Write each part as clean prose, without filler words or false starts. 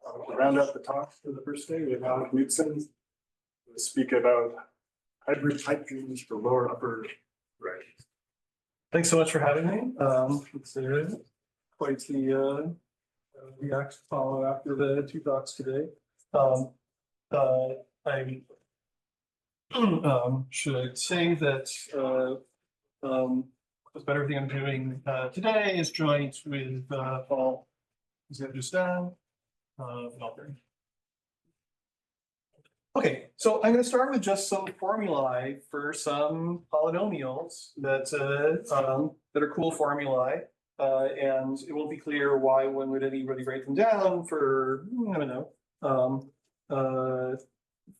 To round out the talk for the first day, we have Knutson to speak about hybrid pipe dreams for lower upper varieties. Thanks so much for having me. It's quite the react to follow after the two talks today. I should say that the better thing I'm doing today is joined with Paul Zinn-Justin. Okay, so I'm going to start with just some formulae for some polynomials that are cool formulae, and it won't be clear why one would anybody write them down for, I don't know,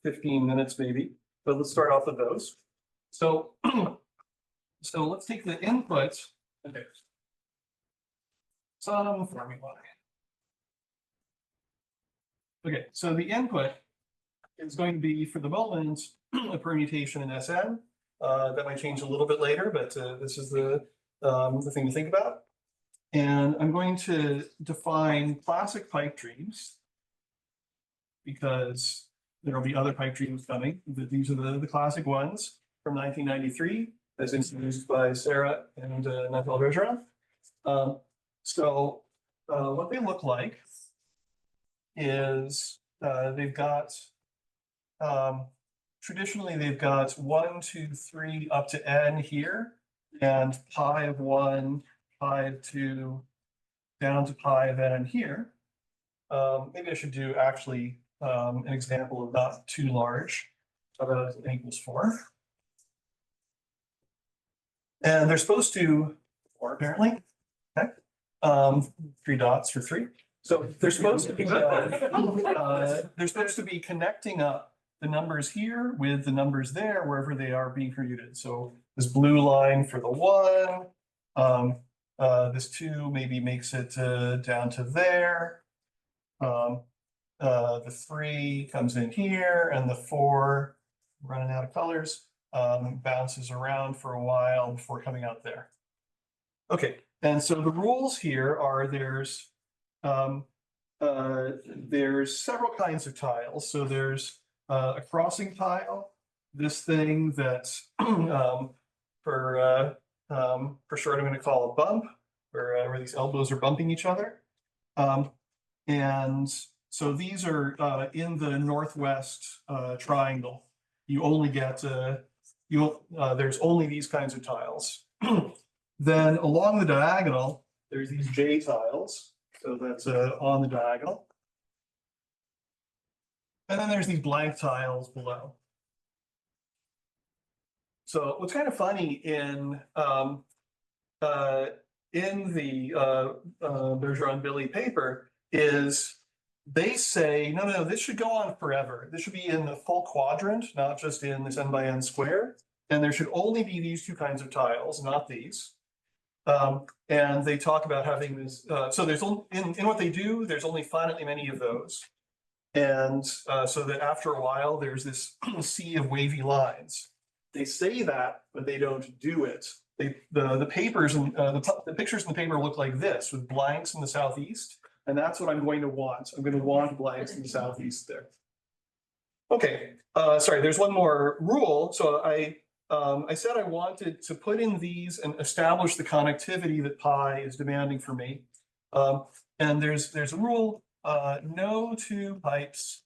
15 minutes maybe. But let's start off with those. So, so let's take the input. Okay. Some formulae. Okay, so the input is going to be, for the moment, a permutation in Sn. That might change a little bit later, but this is the thing to think about. And I'm going to define classic pipe dreams because there will be other pipe dreams coming. These are the classic ones from 1993, as introduced by Sarah and Natal Bergeron. So what they look like is they've got, traditionally they've got 1, 2, 3 up to n here, and pi of 1, pi of 2, down to pi of n here. Maybe I should do actually an example of not too large, about n equals 4. And they're supposed to, 4 apparently, okay. 3 dots for 3. So they're supposed to be connecting up the numbers here with the numbers there wherever they are being permuted. So this blue line for the 1, this 2 maybe makes it down to there. The 3 comes in here, and the 4, running out of colors, bounces around for a while before coming out there. Okay, and so the rules here are there's several kinds of tiles. So there's a crossing tile, this thing that for short I'm going to call a bump, where these elbows are bumping each other. And so these are in the northwest triangle. You only get there's only these kinds of tiles. Then along the diagonal, there's these J tiles. So that's on the diagonal. And then there's these blank tiles below. So what's kind of funny in the Bergeron Billy paper is they say, no, this should go on forever. This should be in the full quadrant, not just in this n by n square. And there should only be these 2 kinds of tiles, not these. And they talk about having this, so there's in what they do, there's only finitely many of those. And so that after a while, there's this sea of wavy lines. They say that, but they don't do it. The papers and the pictures in the paper look like this, with blanks in the southeast. And that's what I'm going to want. I'm going to want blanks in the southeast there. Okay, sorry, there's one more rule. So I said I wanted to put in these and establish the connectivity that pi is demanding for me. And there's a rule, no 2 pipes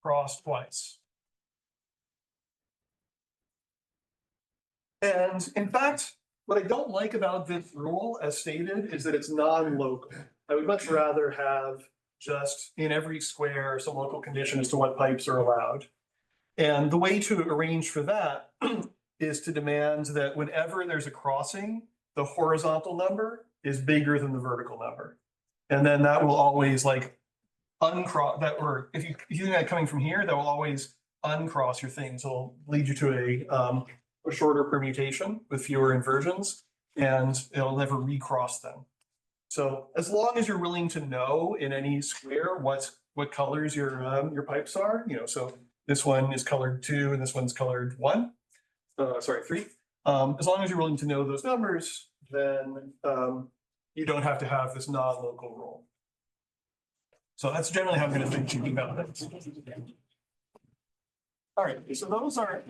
cross twice. And in fact, what I don't like about this rule, as stated, is that it's non-local. I would much rather have just in every square some local condition as to what pipes are allowed. And the way to arrange for that is to demand that whenever there's a crossing, the horizontal number is bigger than the vertical number. And then that will always like uncross that, or if you think that coming from here, that will always uncross your thing. So it'll lead you to a shorter permutation with fewer inversions, and it'll never recross them. So as long as you're willing to know in any square what colors your pipes are, so this one is colored 2 and this one's colored 1, 3. As long as you're willing to know those numbers, then you don't have to have this non-local rule. So that's generally how I'm going to think about it. All right, so those are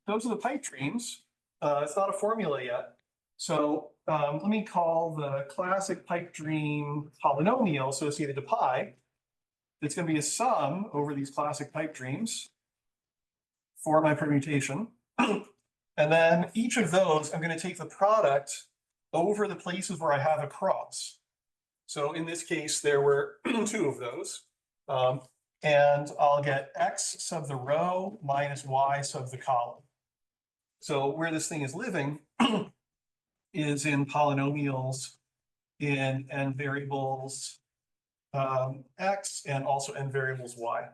the pipe dreams. It's not a formula yet. So let me call the classic pipe dream polynomial associated to pi. It's going to be a sum over these classic pipe dreams for my permutation. And then each of those, I'm going to take the product over the places where I have a cross. So in this case, there were 2 of those. And I'll get x sub the row minus y sub the column. So where this thing is living is in polynomials in n variables x and also n variables y.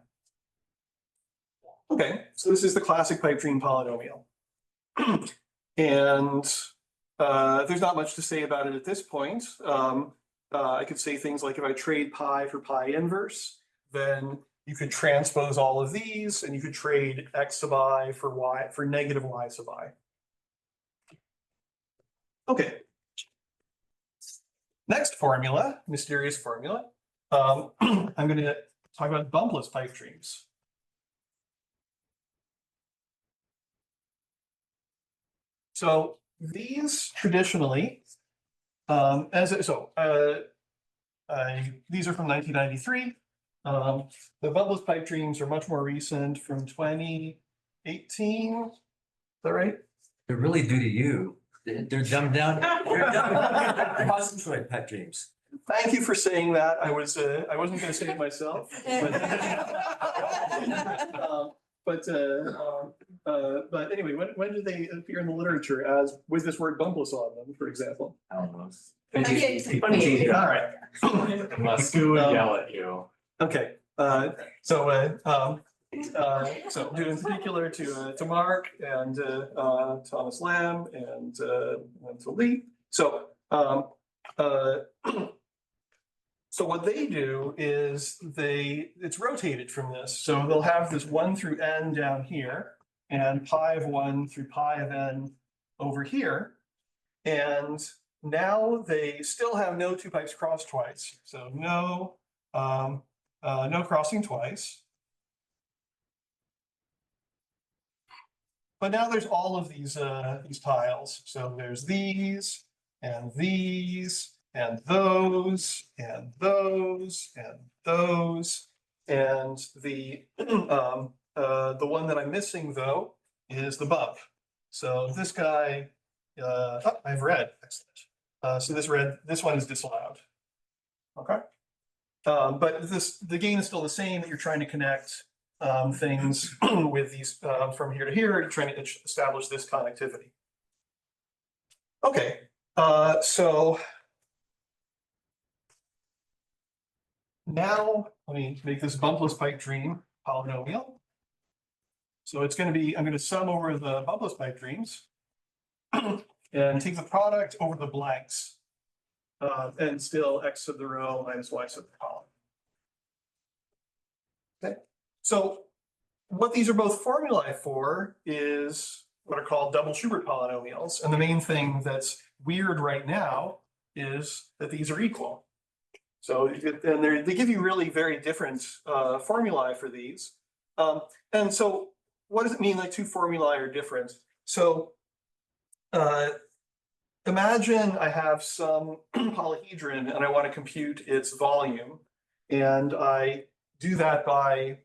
Okay, so this is the classic pipe dream polynomial. And there's not much to say about it at this point. I could say things like if I trade pi for pi inverse, then you could transpose all of these and you could trade x sub I for y for negative y sub I. Okay. Next formula, mysterious formula. I'm going to talk about bumpless pipe dreams. So these traditionally, these are from 1993. The bumpless pipe dreams are much more recent, from 2018. Is that right? They're really due to you. They're dumbed down. They're concentrated pipe dreams. Thank you for saying that. I wasn't going to say it myself. But anyway, when did they appear in the literature as with this word bumpless on them, for example? I don't know. All right. Unless we yell at you. Okay. So due in particular to Mark and Thomas Lamb and to Lee. So so what they do is it's rotated from this. So they'll have this 1 through n down here and pi of 1 through pi of n over here. And now they still have no 2 pipes crossed twice. So no crossing twice. But now there's all of these tiles. So there's these and these and those and those and those. And the one that I'm missing though is the bump. So this guy, I've read, excellent. So this one is disallowed. Okay. But the gain is still the same, that you're trying to connect things with these from here to here, you're trying to establish this connectivity. Okay, so now let me make this bumpless pipe dream polynomial. So it's going to be, I'm going to sum over the bumpless pipe dreams and take the product over the blanks and still x sub the row minus y sub the column. Okay, so what these are both formulae for is what are called double Schubert polynomials. And the main thing that's weird right now is that these are equal. So they give you really very different formulae for these. And so what does it mean that 2 formulae are different? So imagine I have some polyhedron and I want to compute its volume. And I do that by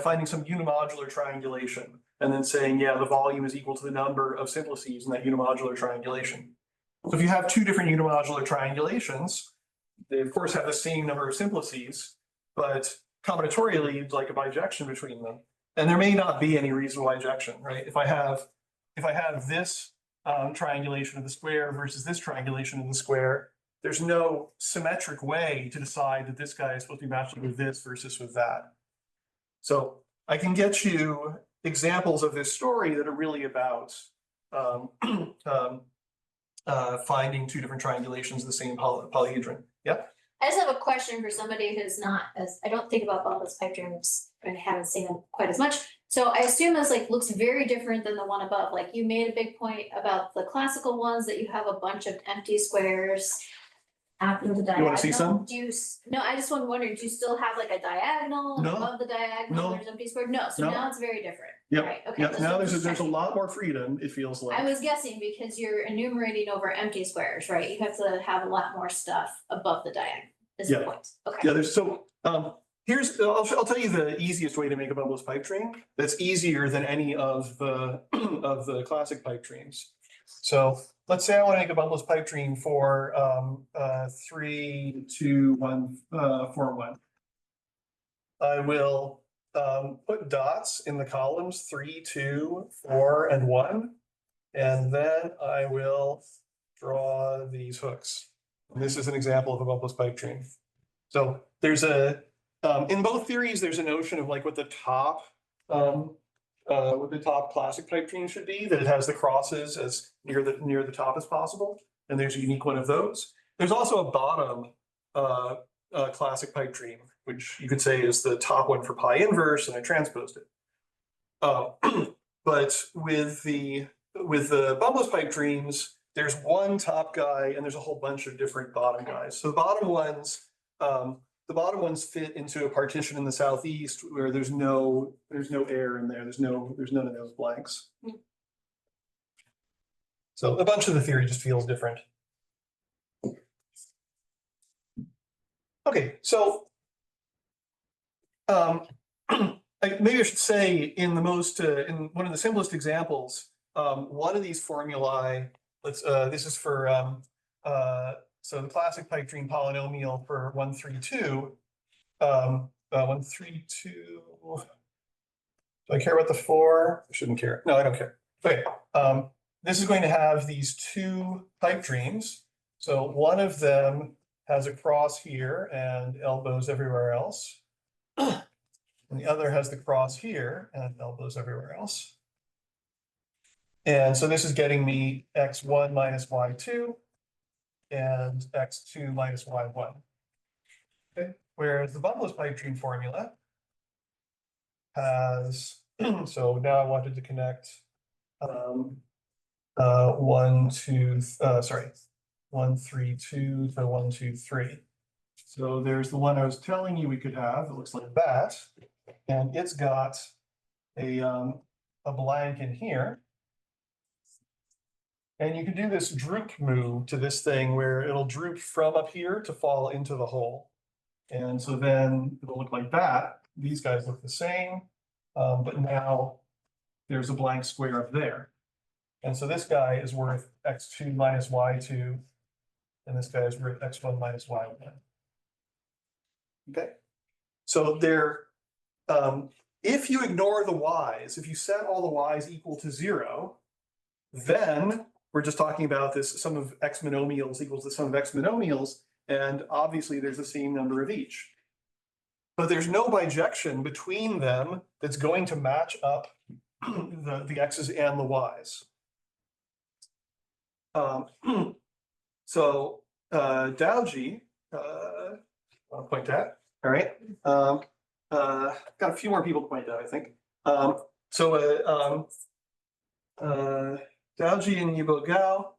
finding some unimodular triangulation and then saying, yeah, the volume is equal to the number of simplices in that unimodular triangulation. So if you have 2 different unimodular triangulations, they of course have the same number of simplices, but combinatorially you'd like a bijection between them. And there may not be any reasonable bijection, right? If I have this triangulation of the square versus this triangulation of the square, there's no symmetric way to decide that this guy is supposed to be matched with this versus with that. So I can get you examples of this story that are really about finding 2 different triangulations of the same polyhedron. Yeah. I just have a question for somebody who's not as, I don't think about bumpless pipe dreams and I haven't seen them quite as much. So I assume this looks very different than the one above. Like you made a big point about the classical ones that you have a bunch of empty squares. after the You wanna see diagonal? some? Do you, no, I just wondering, do you still have like a diagonal No. above the diagonal, No. there's empty square? No, so No. now it's very different. Yep. Right, okay. Yeah, that's now what I'm there's a just checking. lot more freedom, it feels like. I was guessing because you're enumerating over empty squares, right? You have to have a lot more stuff above the diagonal, is the Yeah. point. Okay. Yeah, there's here's, I'll tell you the easiest way to make a bumpless pipe dream. That's easier than any of the of the classic pipe dreams. So let's say I want to make a bumpless pipe dream for 3, 2, 1, 4, 1. I will put dots in the columns 3, 2, 4, and 1. And then I will draw these hooks. And this is an example of a bumpless pipe dream. So there's in both theories, there's a notion of like what the top classic pipe dream should be, that it has the crosses as near the top as possible. And there's a unique one of those. There's also a bottom classic pipe dream, which you could say is the top one for pi inverse, and I transposed it. But with the bumpless pipe dreams, there's one top guy and there's a whole bunch of different bottom guys. So the bottom ones fit into a partition in the southeast where there's no air in there. There's none of those blanks. So a bunch of the theory just feels different. Okay, so maybe I should say in the most in one of the simplest examples, one of these formulae. This is for so the classic pipe dream polynomial for 1, 3, 2. 1, 3, 2. Do I care about the 4? I shouldn't care. No, I don't care. Okay. This is going to have these two pipe dreams. So one of them has a cross here and elbows everywhere else. And the other has the cross here and elbows everywhere else. And so this is getting me x1 minus y2 and x2 minus y1. Okay. Whereas the bumpless pipe dream formula has, so now I wanted to connect 1, 2, 1, 3, 2 to 1, 2, 3. So there's the one I was telling you we could have. It looks like that, and it's got a blank in here. And you can do this droop move to this thing where it'll droop from up here to fall into the hole. And so then it'll look like that. These guys look the same, but now there's a blank square up there. And so this guy is worth x2 minus y2, and this guy is worth x1 minus y1. Okay, so there, if you ignore the y's, if you set all the y's equal to 0, then we're just talking about this sum of x monomials equals the sum of x monomials, and obviously there's the same number of each. But there's no bijection between them that's going to match up the x's and the y's. So Dowji, I'll point at. All right. Got a few more people to point out, I think. Dowji and Yibo Gao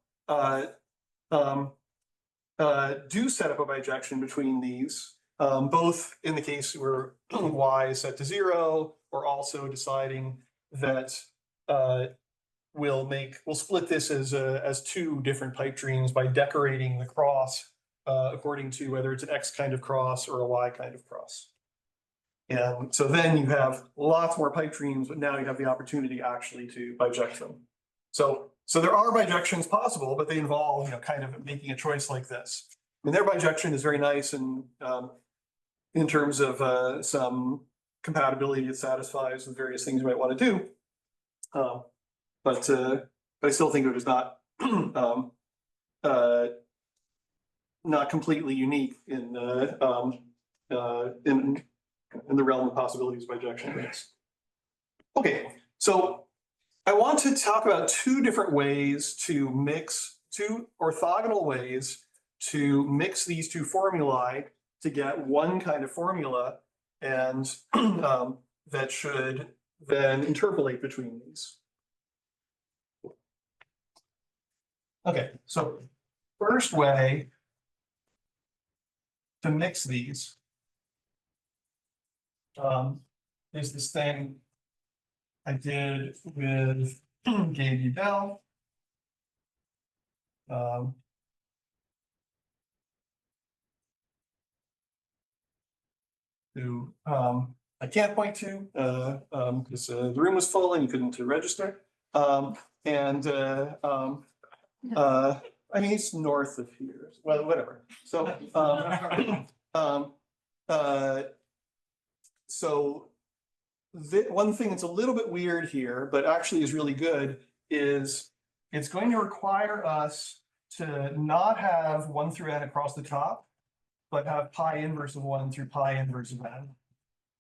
do set up a bijection between these, both in the case where y is set to 0, or also deciding that we'll split this as two different pipe dreams by decorating the cross according to whether it's an X kind of cross or a Y kind of cross. And so then you have lots more pipe dreams, but now you have the opportunity actually to biject them. So there are bijections possible, but they involve, kind of making a choice like this. I mean, their bijection is very nice and in terms of some compatibility it satisfies with various things you might want to do. But I still think it is not not completely unique in the realm of possibilities of bijection rates. Okay, so I want to talk about two different ways to mix, two orthogonal ways to mix these two formulae to get one kind of formula, and that should then interpolate between these. Okay, so first way to mix these is this thing I did with Gabe Udell. Who I can't point to because the room was full and you couldn't register. I mean, it's north of here, well, whatever. So, one thing that's a little bit weird here, but actually is really good, is it's going to require us to not have 1 through n across the top, but have pi inverse of 1 through pi inverse of n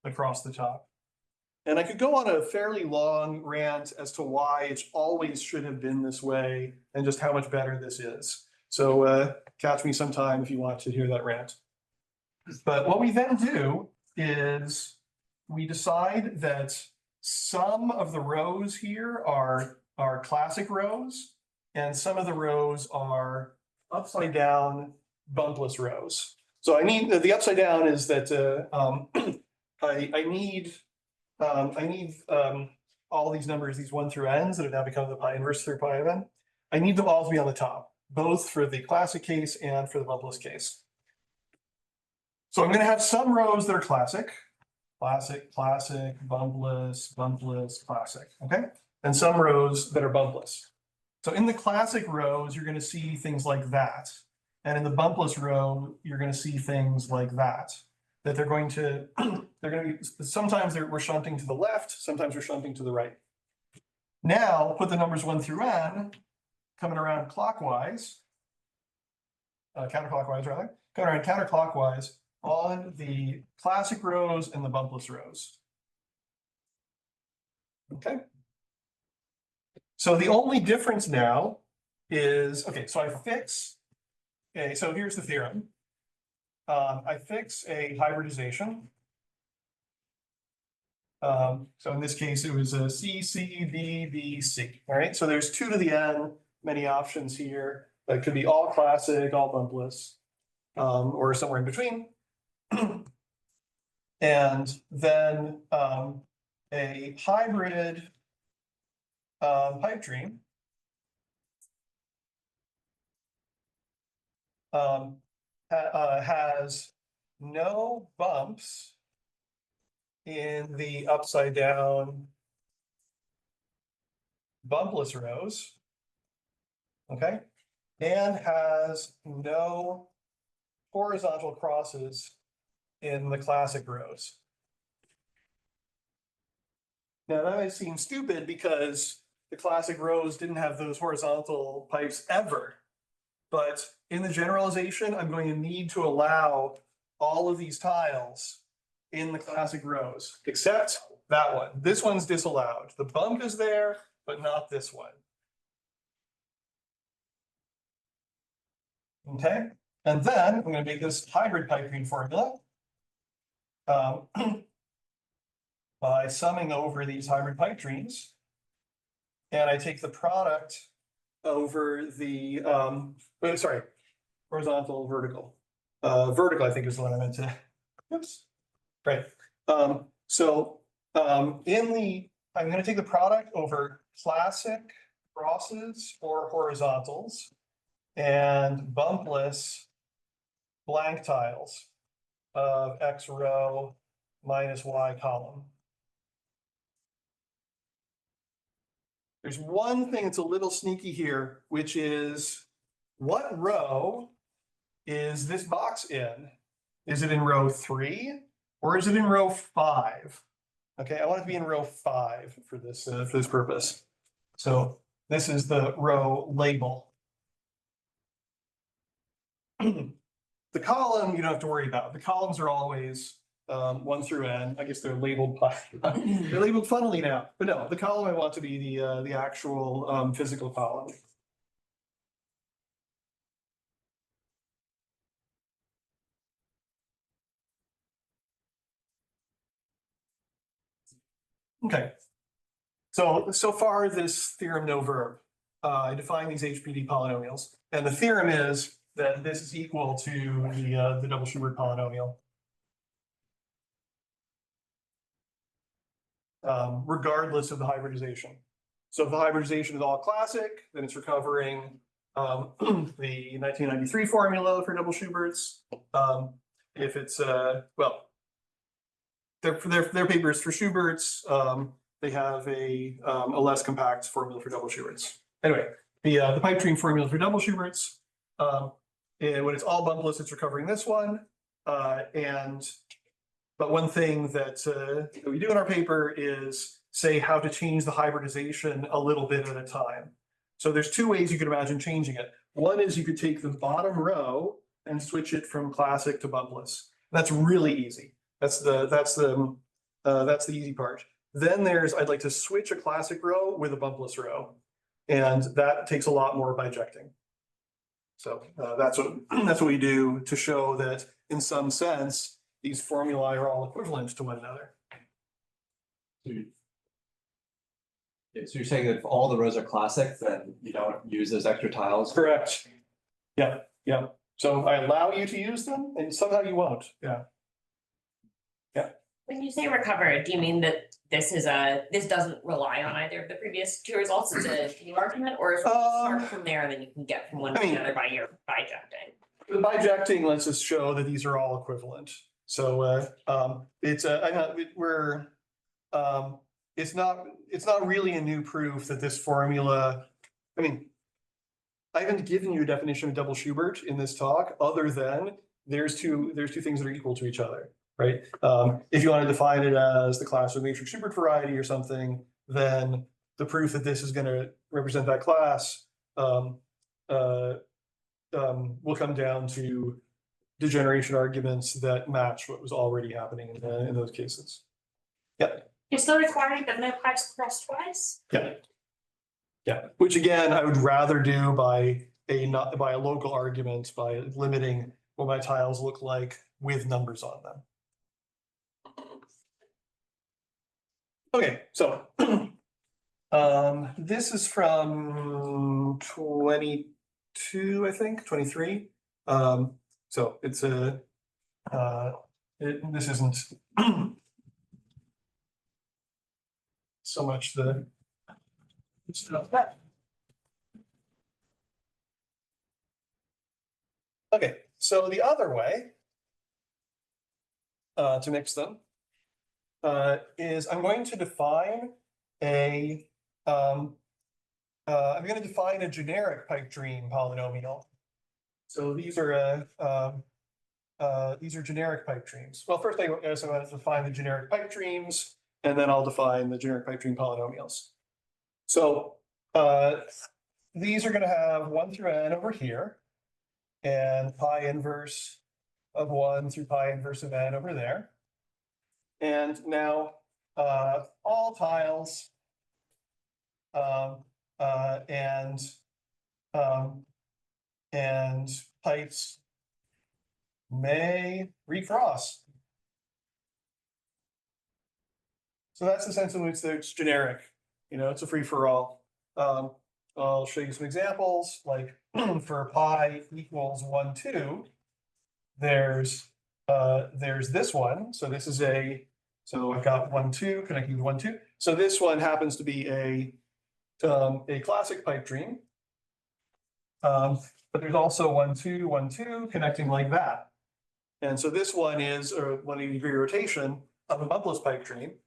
across the top. And I could go on a fairly long rant as to why it always should have been this way and just how much better this is. So catch me sometime if you want to hear that rant. But what we then do is we decide that some of the rows here are classic rows, and some of the rows are upside down bumpless rows. So I need the upside down is that I need all these numbers, these 1 through n's that have now become the pi inverse through pi of n. I need them all to be on the top, both for the classic case and for the bumpless case. So I'm going to have some rows that are classic, bumpless, classic, okay? And some rows that are bumpless. So in the classic rows, you're going to see things like that. And in the bumpless row, you're going to see things like that. That they're going to be, sometimes we're shunting to the left, sometimes we're shunting to the right. Now, put the numbers 1 through n coming around clockwise, counterclockwise rather, coming around counterclockwise on the classic rows and the bumpless rows. Okay. So the only difference now is, okay, so I fix, okay, so here's the theorem. I fix a hybridization. So in this case, it was a C, C, B, B, C. All right, so there's 2 to the n, many options here. That could be all classic, all bumpless, or somewhere in between. And then a hybrid pipe dream has no bumps in the upside down bumpless rows, okay, and has no horizontal crosses in the classic rows. Now that might seem stupid because the classic rows didn't have those horizontal pipes ever. But in the generalization, I'm going to need to allow all of these tiles in the classic rows, except that one. This one's disallowed. The bump is there, but not this one. Okay, and then I'm going to make this hybrid pipe dream formula by summing over these hybrid pipe dreams. And I take the product over the, horizontal, vertical. Vertical, I think is the one I meant to, oops, right. I'm going to take the product over classic crosses or horizontals and bumpless blank tiles of X row minus Y column. There's one thing that's a little sneaky here, which is what row is this box in? Is it in row 3 or is it in row 5? Okay, I want it to be in row 5 for this purpose. So this is the row label. The column you don't have to worry about. The columns are always 1 through n. I guess they're labeled they're labeled funnily now, but no, the column I want to be the actual physical column. Okay, so far this theorem no verb. I define these HPD polynomials, and the theorem is then this is equal to the double Schubert polynomial. Regardless of the hybridization. So if the hybridization is all classic, then it's recovering the 1993 formula for double Schuberts. If it's well, their papers for Schuberts, they have a less compact formula for double Schuberts. Anyway, the pipe dream formula for double Schuberts, and when it's all bumpless, it's recovering this one. But one thing that we do in our paper is say how to change the hybridization a little bit at a time. So there's two ways you could imagine changing it. One is you could take the bottom row and switch it from classic to bumpless. That's really easy. That's the easy part. Then there's, I'd like to switch a classic row with a bumpless row. And that takes a lot more bijecting. So that's what we do to show that in some sense, these formulae are all equivalent to one another. So you're saying that if all the rows are classic, then you don't use those extra tiles? Correct. Yeah, yeah. So I allow you to use them and somehow you won't. Yeah. When you say recover, do you mean that this doesn't rely on either of the previous two results? It's a new argument, or is it start from there and then you can get from one to the other by your bijecting? The bijecting lets us show that these are all equivalent. So it's not really a new proof that this formula. I mean, I haven't given you a definition of double Schubert in this talk, other than there's two things that are equal to each other, right? If you want to define it as the class of matrix Schubert variety or something, then the proof that this is going to represent that class will come down to degeneration arguments that match what was already happening in those cases. Yeah. You're still requiring that no pipes cross twice? Yeah. Yeah, which again, I would rather do by a local argument, by limiting what my tiles look like with numbers on them. Okay, so this is from 22, I think, 23. So it's this isn't so much the stuff. Okay, so the other way to mix them is I'm going to define a generic pipe dream polynomial. So these are generic pipe dreams. Well, first I guess I'm going to define the generic pipe dreams, and then I'll define the generic pipe dream polynomials. So these are going to have 1 through n over here, and pi inverse of 1 through pi inverse of n over there. And now all tiles and pipes may recross. So that's the sense in which it's generic. You know, it's a free for all. I'll show you some examples, like for pi equals 1, 2, there's this one. So this is so I've got 1, 2 connecting to 1, 2. So this one happens to be a classic pipe dream. But there's also 1, 2, 1, 2 connecting like that. And so this one is a 180-degree rotation of a bumpless pipe dream.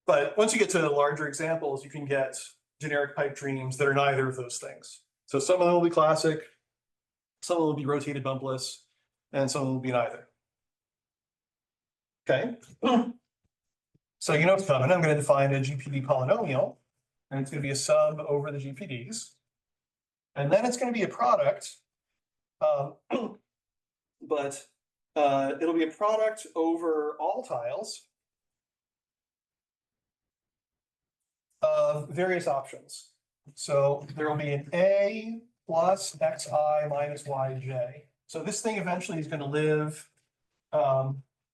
But once you get to larger examples, you can get generic pipe dreams that are neither of those things. So some of them will be classic, some will be rotated bumpless, and some will be neither. Okay. So you know what's coming. I'm going to define a GPD polynomial, and it's going to be a sum over the GPDs. And then it's going to be a product, but it'll be a product over all tiles of various options. So there will be an A plus xi minus yj. So this thing eventually is going to live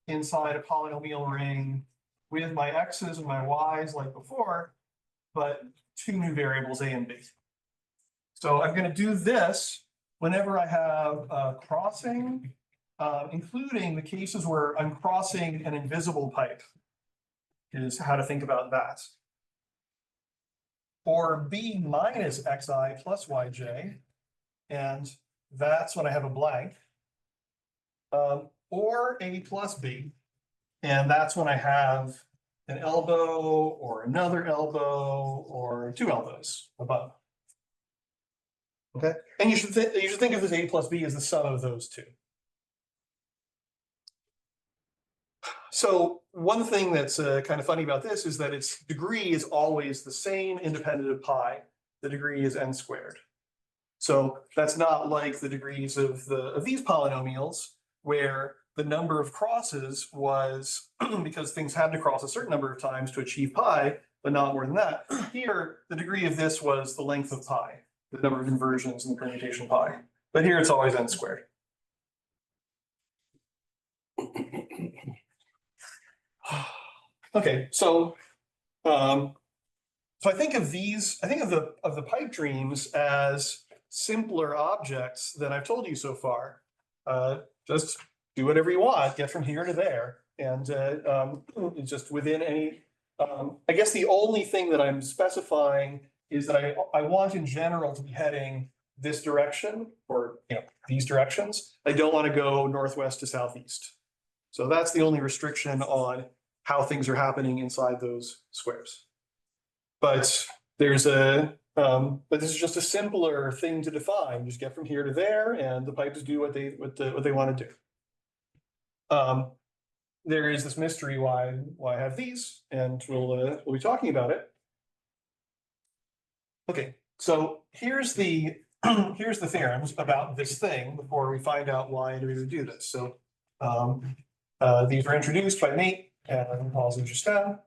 inside a polynomial ring with my x's and my y's like before, but 2 new variables, a and b. So I'm going to do this whenever I have crossing, including the cases where I'm crossing an invisible pipe, is how to think about that. Or B minus xi plus yj, and that's when I have a blank. Or A plus B, and that's when I have an elbow or another elbow or two elbows above. Okay, and you should think of this A plus B as the sum of those two. So one thing that's kind of funny about this is that its degree is always the same independent of pi. The degree is n squared. So that's not like the degrees of these polynomials, where the number of crosses was because things had to cross a certain number of times to achieve pi, but not more than that. Here, the degree of this was the length of pi, the number of inversions in the permutation pi. But here it's always n squared. Okay, so I think of the pipe dreams as simpler objects than I've told you so far. Just do whatever you want, get from here to there, and just within any. I guess the only thing that I'm specifying is that I want in general to be heading this direction, or these directions. I don't want to go northwest to southeast. So that's the only restriction on how things are happening inside those squares. But there's but this is just a simpler thing to define. Just get from here to there, and the pipes do what they want to do. There is this mystery why I have these, and we'll be talking about it. Okay, so here's the theorems about this thing before we find out why do we do this. So these were introduced by Nate and Paul Zinn-Justin.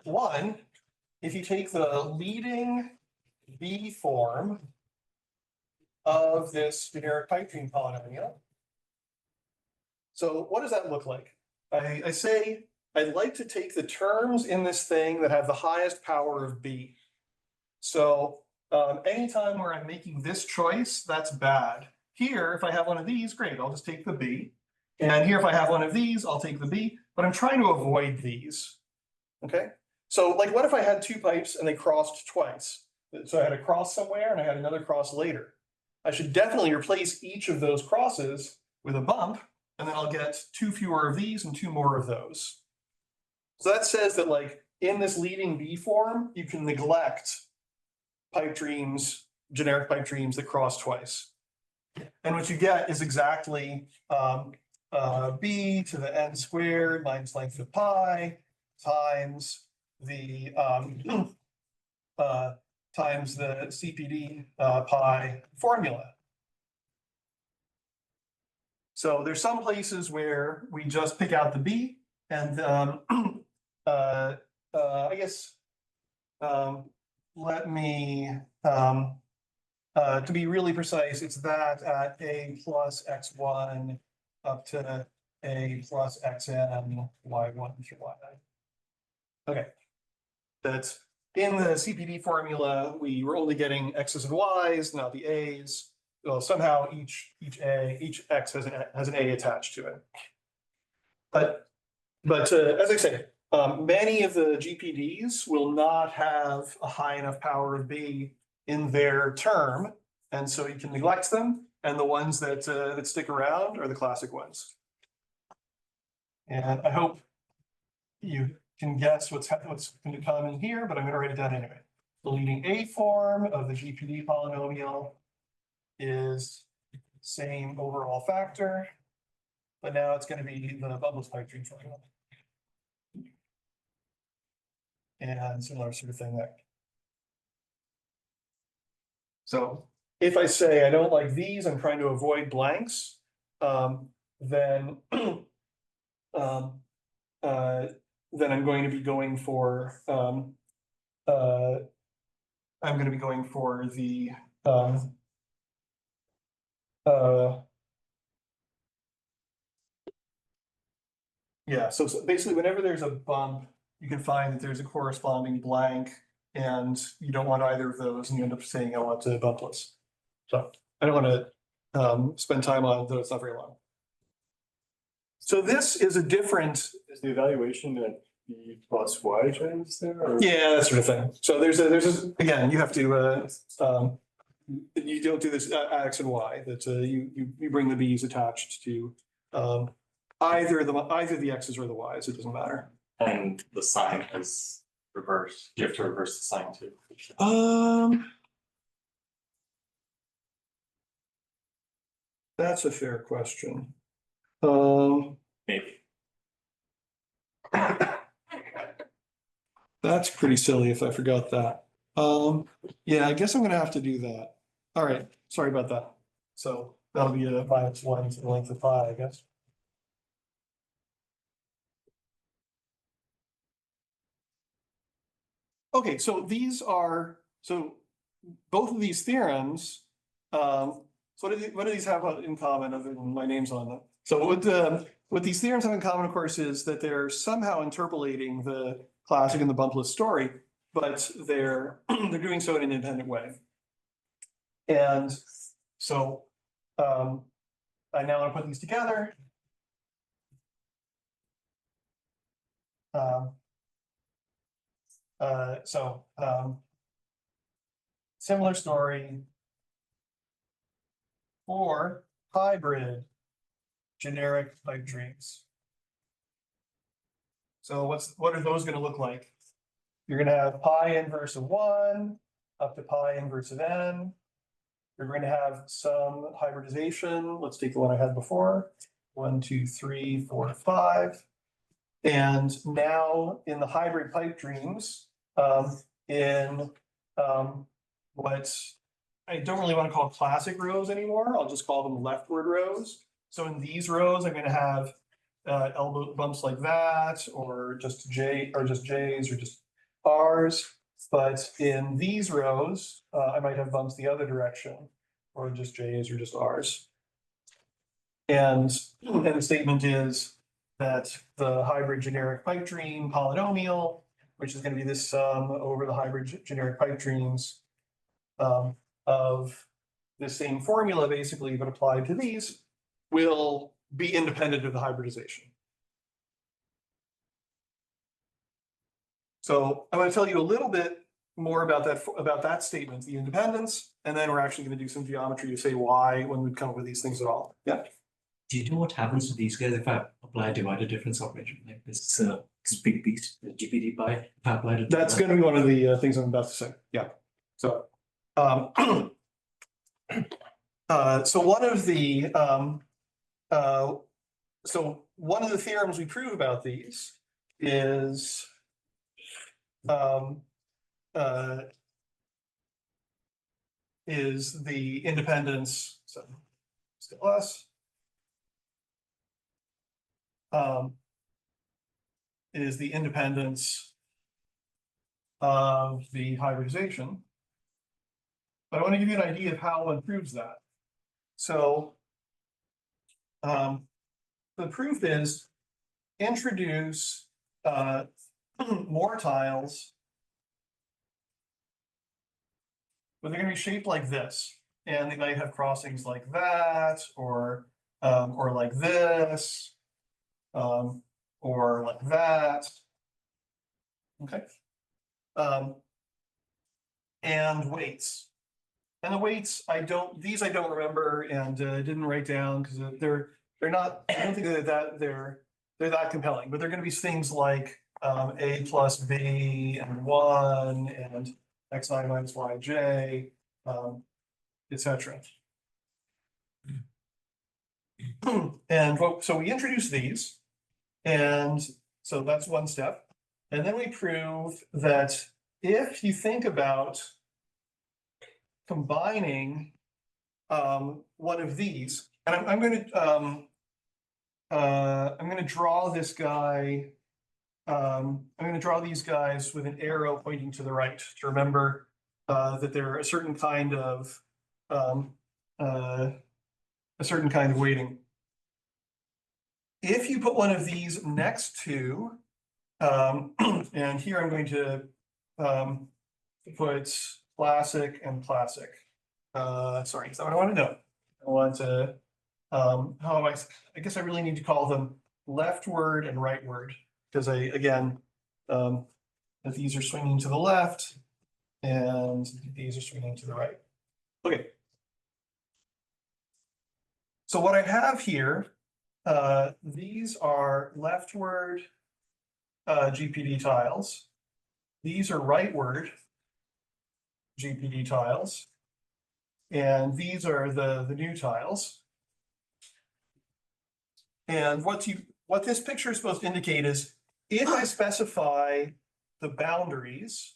One, if you take the leading B form of this generic pipe dream polynomial, so what does that look like? I say I'd like to take the terms in this thing that have the highest power of B. So anytime where I'm making this choice, that's bad. Here, if I have one of these, great, I'll just take the B. And here, if I have one of these, I'll take the B, but I'm trying to avoid these. Okay, so like what if I had two pipes and they crossed twice? So I had a cross somewhere and I had another cross later. I should definitely replace each of those crosses with a bump, and then I'll get two fewer of these and two more of those. So that says that like in this leading B form, you can neglect pipe dreams, generic pipe dreams that cross twice. And what you get is exactly B to the n squared minus length of pi times the CPD pi formula. So there's some places where we just pick out the B, and I guess let me to be really precise, it's that at a plus x1 up to a plus xn y1 through y9. Okay, that's in the CPD formula. We were only getting x's and y's, not the a's. Well, somehow each x has an a attached to it. But as I say, many of the GPDs will not have a high enough power of B in their term, and so you can neglect them. And the ones that stick around are the classic ones. And I hope you can guess what's going to come in here, but I'm going to write it down anyway. The leading A form of the GPD polynomial is same overall factor, but now it's going to be the bumpless pipe dream formula. And similar sort of thing there. So if I say I don't like these, I'm trying to avoid blanks, then I'm going to be going for the yeah, so basically whenever there's a bump, you can find that there's a corresponding blank, and you don't want either of those, and you end up saying, I want to bumpless. So I don't want to spend time on it, though it's not very long. So this is a different, Is the evaluation at B plus Y times there? Or- yeah, that sort of thing. So there's again, you have to, you don't do this X and Y, that you bring the B's attached to either the X's or the Y's, it doesn't matter. And the sign is reversed. You have to reverse the sign too. That's a fair question. Maybe. That's pretty silly if I forgot that. Yeah, I guess I'm gonna have to do that. All right, sorry about that. So that'll be a minus 1 to the length of pi, I guess. Okay, so both of these theorems, so what do these have in common other than my name's on them? So what these theorems have in common, of course, is that they're somehow interpolating the classic and the bumpless story, but they're doing so in an independent way. And so I now want to put these together. Similar story for hybrid generic pipe dreams. So what are those going to look like? You're going to have pi inverse of 1 up to pi inverse of n. You're going to have some hybridization. Let's take the one I had before. 1, 2, 3, 4, 5. And now in the hybrid pipe dreams, in what I don't really want to call classic rows anymore, I'll just call them leftward rows. So in these rows, I'm going to have elbow bumps like that, or just J, or just J's, or just R's. But in these rows, I might have bumps the other direction, or just J's, or just R's. And the statement is that the hybrid generic pipe dream polynomial, which is going to be this sum over the hybrid generic pipe dreams of the same formula, basically, but applied to these, will be independent of the hybridization. So I'm going to tell you a little bit more about that statement, the independence, and then we're actually going to do some geometry to say why when we come up with these things at all. Yeah. Do you know what happens to these guys if I apply a divided difference operation like this big piece, the GPT pi, if I apply it? That's going to be one of the things I'm about to say. Yeah. So, so one of the theorems we prove about these is the independence. So, still less. Is the independence of the hybridization. But I want to give you an idea of how one proves that. So the proof is introduce more tiles, but they're going to be shaped like this, and they might have crossings like that, or like this, or like that. Okay. And weights. And the weights, I don't remember and didn't write down because they're not, I don't think they're that compelling, but they're going to be things like a plus b and 1 and xi minus yj, etc. And so we introduce these, and so that's one step. And then we prove that if you think about combining one of these, and I'm going to draw this guy. I'm going to draw these guys with an arrow pointing to the right to remember that they're a certain kind of weighting. If you put one of these next to, and here I'm going to put classic and classic. Sorry, is that what I want to know? I want to, how do I guess I really need to call them leftward and rightward, because again, that these are swinging to the left and these are swinging to the right. Okay. So what I have here, these are leftward GPD tiles. These are rightward GPD tiles. And these are the new tiles. And what this picture is supposed to indicate is if I specify the boundaries,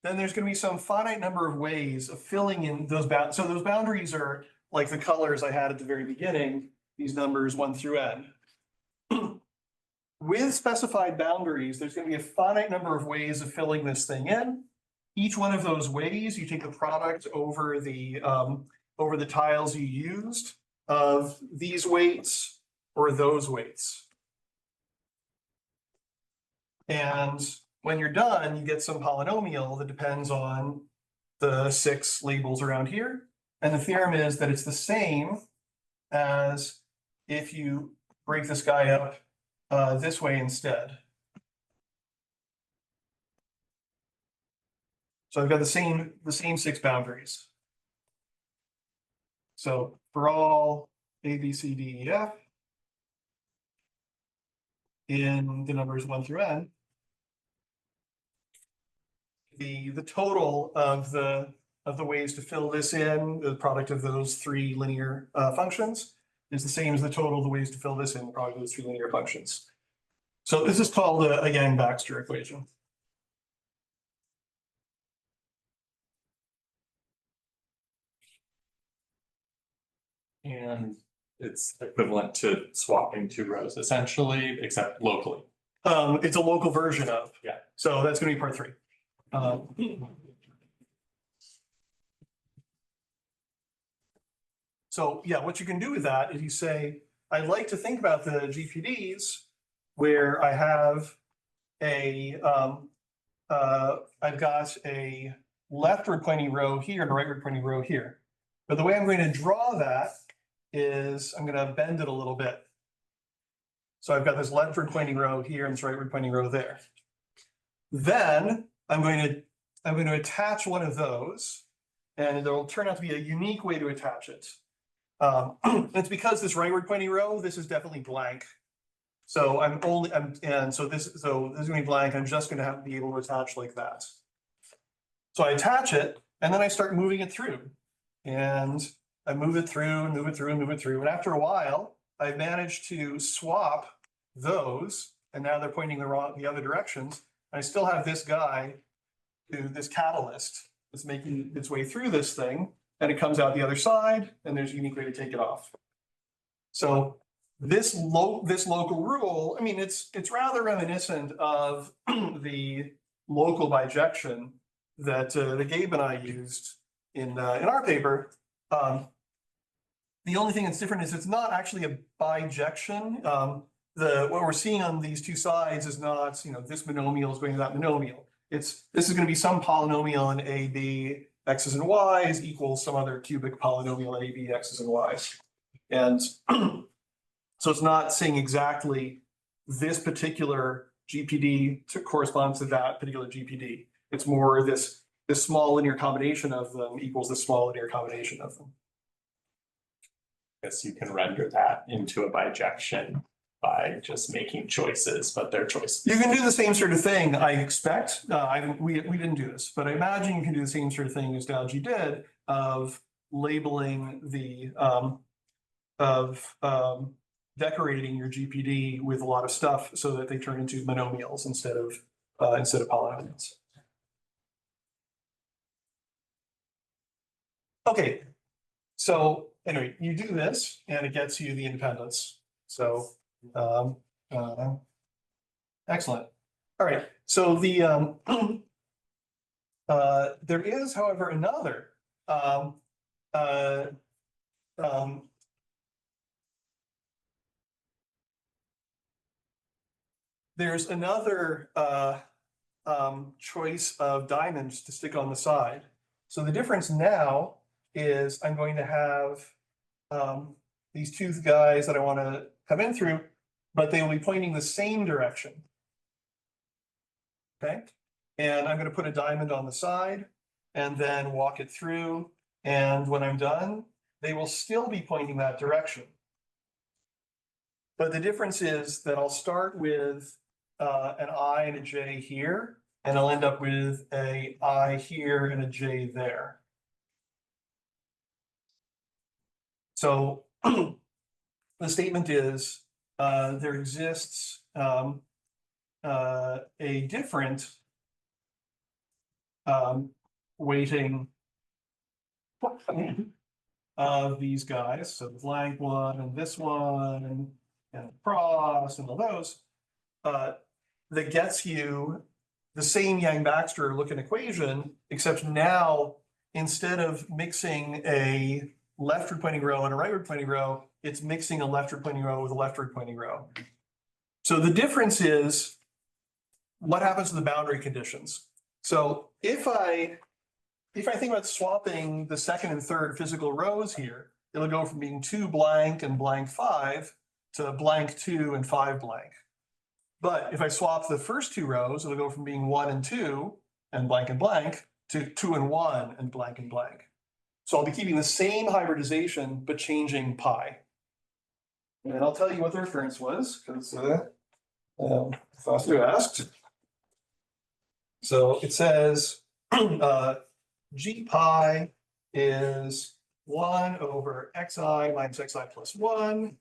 then there's going to be some finite number of ways of filling in those boundaries. So those boundaries are like the colors I had at the very beginning, these numbers 1 through n. With specified boundaries, there's going to be a finite number of ways of filling this thing in. Each one of those ways, you take the product over the tiles you used of these weights or those weights. And when you're done, you get some polynomial that depends on the 6 labels around here. And the theorem is that it's the same as if you break this guy up this way instead. So I've got the same 6 boundaries. So for all A, B, C, D, E, F in the numbers 1 through n, the total of the ways to fill this in, the product of those 3 linear functions, is the same as the total of the ways to fill this in, the product of those 3 linear functions. So this is called a Yang-Baxter equation. And it's equivalent to swapping 2 rows essentially, except locally. It's a local version of. Yeah. So that's going to be part 3. So yeah, what you can do with that is you say, I'd like to think about the GPDs where I have I've got a leftward pointing row here and a rightward pointing row here. But the way I'm going to draw that is I'm going to bend it a little bit. So I've got this leftward pointing row here and this rightward pointing row there. Then I'm going to attach one of those, and it'll turn out to be a unique way to attach it. It's because this rightward pointing row, this is definitely blank. So this is going to be blank. I'm just going to have to be able to attach like that. So I attach it, and then I start moving it through, and I move it through and move it through and move it through. And after a while, I've managed to swap those, and now they're pointing the other directions. I still have this guy, this catalyst, that's making its way through this thing, and it comes out the other side, and there's a unique way to take it off. So this local rule, I mean, it's rather reminiscent of the local bijection that Gabe and I used in our paper. The only thing that's different is it's not actually a bijection. What we're seeing on these 2 sides is not, this monomial is going to that monomial. This is going to be some polynomial in A, B, x's and y's equals some other cubic polynomial in A, B, x's and y's. And so it's not saying exactly this particular GPD corresponds to that particular GPD. It's more this small linear combination of them equals the small linear combination of them. I guess you can render that into a bijection by just making choices, but they're choices. You can do the same sort of thing, I expect. We didn't do this, but I imagine you can do the same sort of thing as Dalji did of labeling decorating your GPD with a lot of stuff so that they turn into monomials instead of polynomials. Okay, so anyway, you do this and it gets you the independence. So excellent. All right, so there is, however, another there's another choice of diamonds to stick on the side. So the difference now is I'm going to have these two guys that I want to come in through, but they will be pointing the same direction. Okay, and I'm going to put a diamond on the side and then walk it through. And when I'm done, they will still be pointing that direction. But the difference is that I'll start with an I and a J here, and I'll end up with a I here and a J there. So the statement is there exists a different weighting of these guys, so the blank one and this one and cross and all those, that gets you the same Yang-Baxter looking equation, except now instead of mixing a leftward pointing row and a rightward pointing row, it's mixing a leftward pointing row with a leftward pointing row. So the difference is what happens to the boundary conditions. So if I think about swapping the second and third physical rows here, it'll go from being 2 blank and blank 5 to blank 2 and 5 blank. But if I swap the first 2 rows, it'll go from being 1 and 2 and blank to 2 and 1 and blank. So I'll be keeping the same hybridization, but changing pi. And I'll tell you what the recurrence was, because Foster asked. So it says G pi is 1 over xi minus xi plus 1.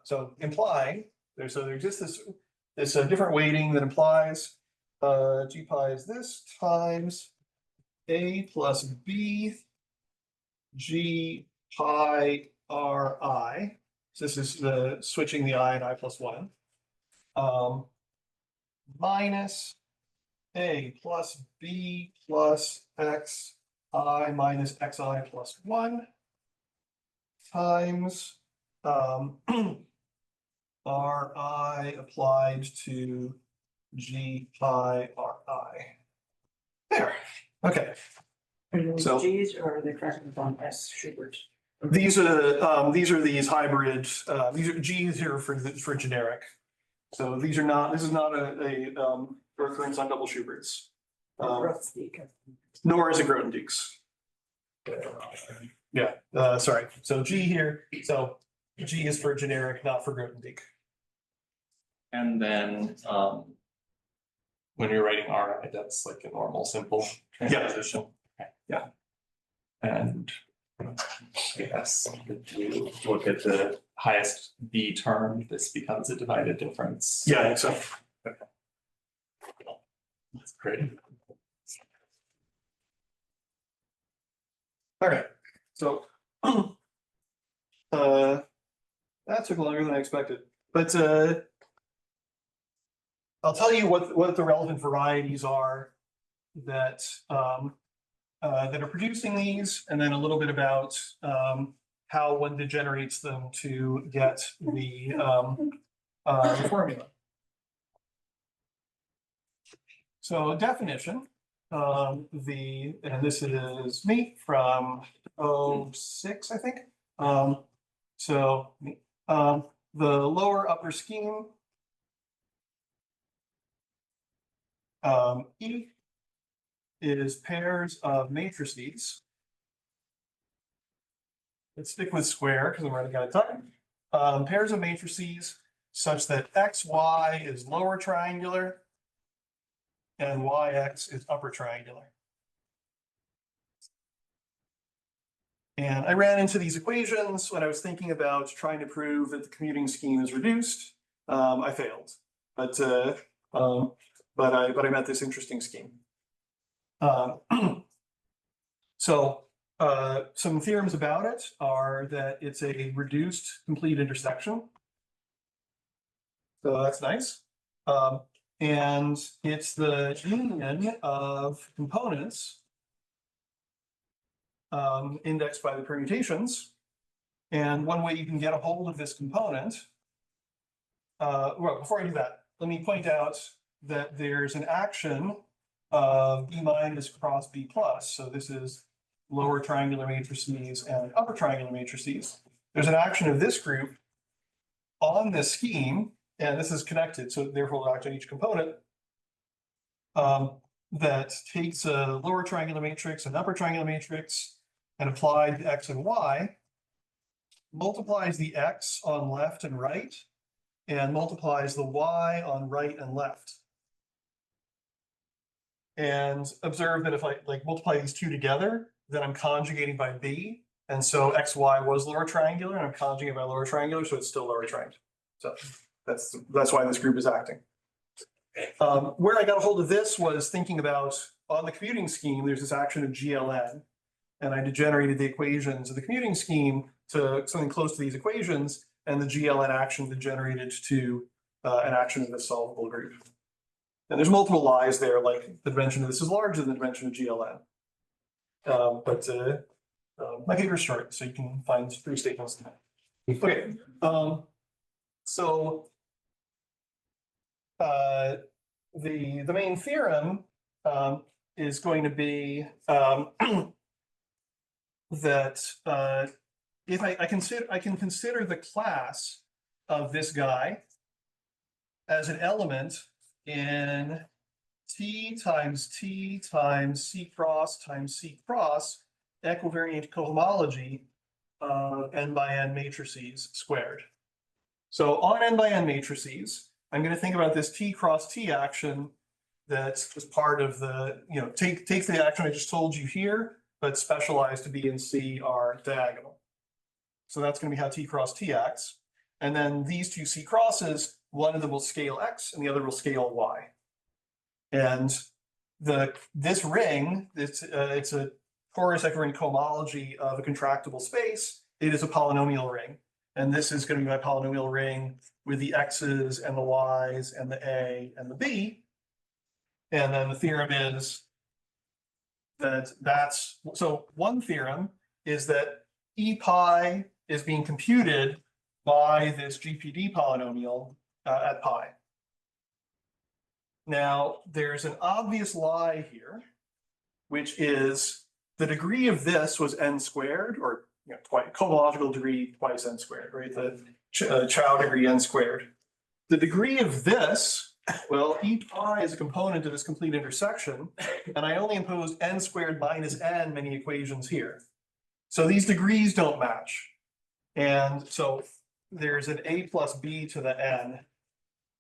So implying there exists this different weighting that implies G pi is this times a plus b G pi ri. So this is the switching the I and I plus 1. Minus a plus b plus x I minus xi plus 1 times ri applied to G pi ri. There. Okay. So G's or are they corrected on S Schubert? these are these hybrid. These are G's here for generic. So these are not. This is not a recurrence on double Schuberts. Nor is it Grothendieck's. Yeah. Sorry. So G here. So G is for generic, not for Grothendieck. And then when you're writing RI, that's like a normal simple transposition. Yeah. And yes, if you look at the highest B term, this becomes a divided difference. Yeah, I think so. Okay. That's great. All right. So that took longer than I expected. But I'll tell you what the relevant varieties are that that are producing these, and then a little bit about how one degenerates them to get the formula. So definition, and this is me from 06, I think. The lower upper scheme, E is pairs of matrices. Let's stick with square because I'm running out of time. Pairs of matrices such that XY is lower triangular and YX is upper triangular. And I ran into these equations when I was thinking about trying to prove that the commuting scheme is reduced. I failed, but I met this interesting scheme. So some theorems about it are that it's a reduced complete intersection. So that's nice. And it's the union of components indexed by the permutations. And one way you can get a hold of this component, well, before I do that, let me point out that there's an action of B minus cross B plus. So this is lower triangular matrices and upper triangular matrices. There's an action of this group on this scheme, and this is connected, so therefore we'll act on each component, that takes a lower triangular matrix and upper triangular matrix and applied to X and Y, multiplies the X on left and right, and multiplies the Y on right and left. And observe that if I like multiply these two together, then I'm conjugating by B. And so XY was lower triangular, and I'm conjugating by lower triangular, so it's still lower triangular. So that's why this group is acting. Where I got a hold of this was thinking about on the commuting scheme, there's this action of GLN, and I degenerated the equations of the commuting scheme to something close to these equations, and the GLN action degenerated to an action of this solvable group. And there's multiple lies there, like the dimension of this is larger than the dimension of GLN. My paper is short, so you can find 3 statements. Okay, so the main theorem is going to be that if I can consider the class of this guy as an element in T times C cross times C cross equivariant cohomology of n by n matrices squared. So on n by n matrices, I'm going to think about this T cross T action that was part of the, takes the action I just told you here, but specialized to B and C are diagonal. So that's going to be how T cross T acts. And then these two C crosses, one of them will scale X and the other will scale Y. And this ring, it's a torus equivariant cohomology of a contractible space. It is a polynomial ring. And this is going to be my polynomial ring with the X's and the Y's and the A and the B. And then the theorem is that so one theorem is that E pi is being computed by this GPD polynomial at pi. Now, there's an obvious lie here, which is the degree of this was n squared, or twice, cohomological degree twice n squared, right? The Chow degree n squared. The degree of this, well, E pi is a component of this complete intersection, and I only imposed n squared minus n many equations here. So these degrees don't match. And so there's an a plus b to the n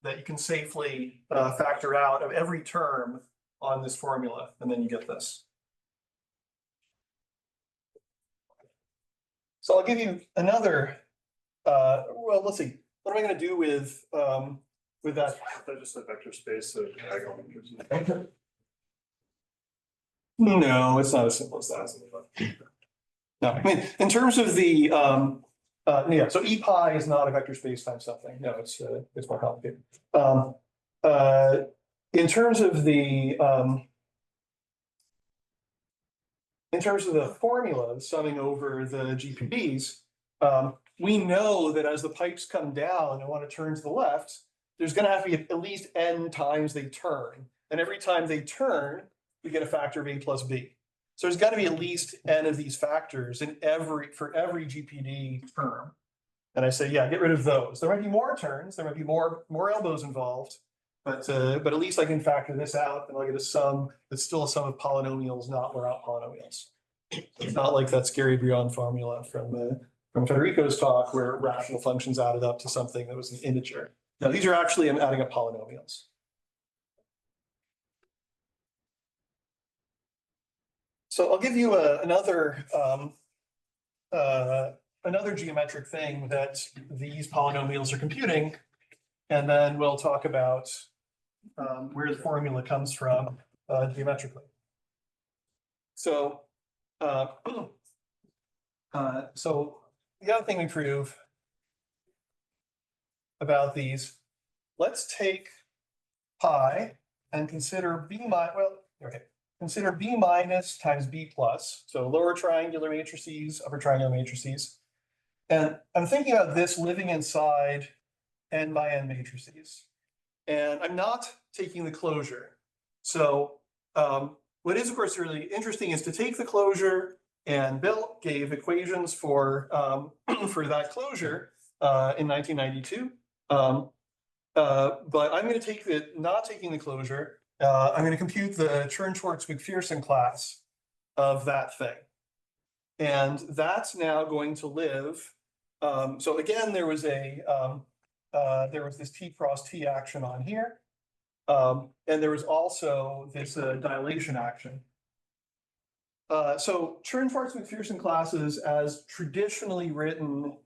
that you can safely factor out of every term on this formula, and then you get this. So I'll give you another, well, let's see, what am I going to do with that? That's just a vector space of diagonal matrices. No, it's not as simple as that. No, I mean, in terms of the, yeah, so E pi is not a vector space times something. No, it's more complicated. In terms of the formulas summing over the GPDs, we know that as the pipes come down and want to turn to the left, there's going to have to be at least n times they turn. And every time they turn, we get a factor of a plus b. So there's got to be at least n of these factors for every GPD term. And I say, yeah, get rid of those. There might be more turns, there might be more elbows involved, but at least I can factor this out and I'll get a sum that's still a sum of polynomials, not Laurent polynomials. It's not like that scary Briand formula from Federico's talk where rational functions added up to something that was an integer. Now these are actually adding up polynomials. So I'll give you another geometric thing that these polynomials are computing, and then we'll talk about where the formula comes from geometrically. So, so the other thing we prove about these, let's take pi and consider b minus, well, okay. Consider B minus times B plus, so lower triangular matrices, upper triangular matrices. And I'm thinking about this living inside n by n matrices. And I'm not taking the closure. So what is of course really interesting is to take the closure, and Bill gave equations for for that closure in 1992. But I'm going to take it, not taking the closure. I'm going to compute the Chern-Schwarz-McPherson class of that thing. And that's now going to live. So again, there was this T cross T action on here. And there was also this dilation action. So Chern-Schwarz-McPherson classes, as traditionally written,